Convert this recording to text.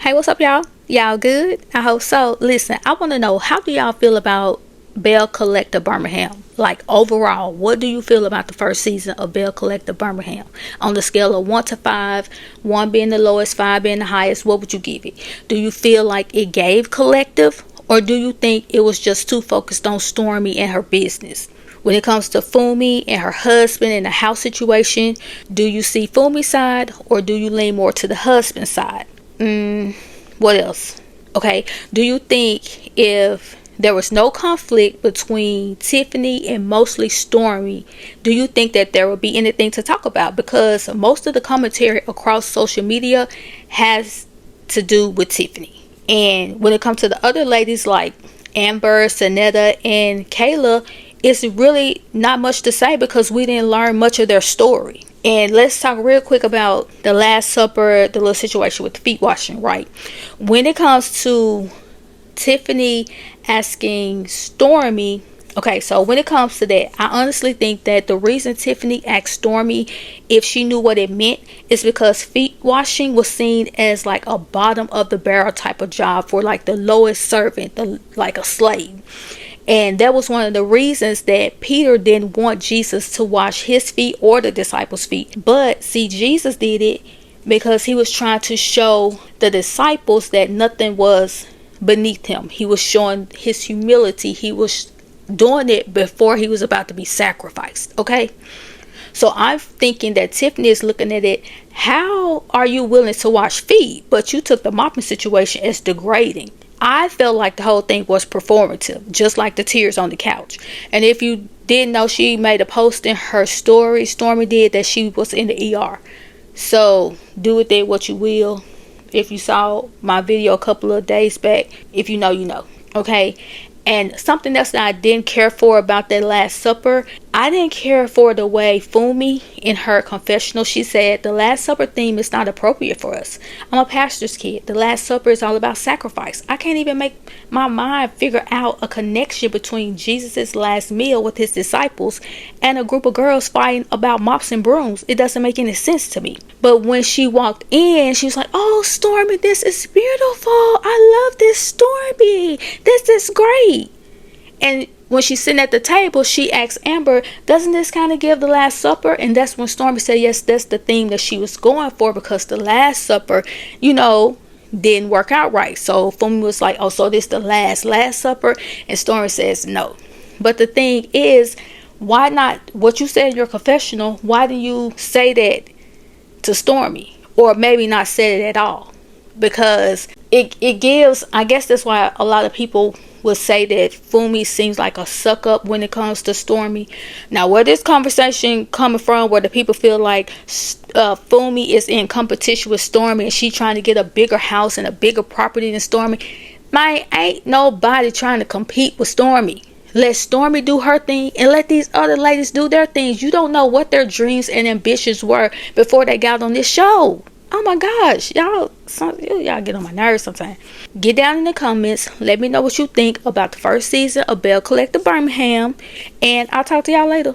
Hey, what's up, y'all? Y'all good? I hope so. Listen, I want to know, how do y'all feel about Belle Collective Birmingham? Like, overall, what do you feel about the first season of Belle Collective Birmingham? On the scale of 1 to 5, 1 being the lowest, 5 being the highest, what would you give it? Do you feel like it gave Collective, or do you think it was just too focused on Stormy and her business? When it comes to Fumi and her husband and the house situation, do you see Fumi's side, or do you lean more to the husband's side? What else? Okay, do you think if there was no conflict between Tiffany and mostly Stormy, do you think that there would be anything to talk about? Because most of the commentary across social media has to do with Tiffany. And when it comes to the other ladies like Amber, Sanetta, and Kayla, it's really not much to say because we didn't learn much of their story. And let's talk real quick about the Last Supper, the little situation with the feet washing, right? When it comes to Tiffany asking Stormy, okay, so when it comes to that, I honestly think that the reason Tiffany asked Stormy if she knew what it meant is because feet washing was seen as like a bottom of the barrel type of job for like the lowest servant, like a slave. And that was one of the reasons that Peter didn't want Jesus to wash his feet or the disciples' feet. But see, Jesus did it because he was trying to show the disciples that nothing was beneath him. He was showing his humility. He was doing it before he was about to be sacrificed. Okay? So I'm thinking that Tiffany is looking at it, how are you willing to wash feet, but you took the mopping situation as degrading? I felt like the whole thing was performative, just like the tears on the couch. And if you didn't know, she made a post in her story, Stormy did, that she was in the ER. So do with that what you will. If you saw my video a couple of days back, if you know, you know. Okay? And something else that I didn't care for about that Last Supper, I didn't care for the way Fumi, in her confessional, she said, the Last Supper theme is not appropriate for us. I'm a pastor's kid. The Last Supper is all about sacrifice. I can't even make my mind figure out a connection between Jesus' last meal with his disciples and a group of girls fighting about mops and brooms. It doesn't make any sense to me. But when she walked in, she was like, oh, Stormy, this is beautiful. I love this, Stormy. This is great. And when she's sitting at the table, she asks Amber, doesn't this kind of give the Last Supper? And that's when Stormy said, yes, that's the theme that she was going for, because the Last Supper, didn't work out right. So Fumi was like, oh, so this the last Supper? And Stormy says no. But the thing is, why not, what you said in your confessional, why didn't you say that to Stormy? Or maybe not say it at all? Because it gives, I guess that's why a lot of people would say that Fumi seems like a suck up when it comes to Stormy. Now, where this conversation coming from, where the people feel like Fumi is in competition with Stormy and she trying to get a bigger house and a bigger property than Stormy, ain't nobody trying to compete with Stormy. Let Stormy do her thing and let these other ladies do their things. You don't know what their dreams and ambitions were before they got on this show. Oh my gosh, y'all get on my nerves sometimes. Get down in the comments. Let me know what you think about the first season of Belle Collective Birmingham. And I'll talk to y'all later.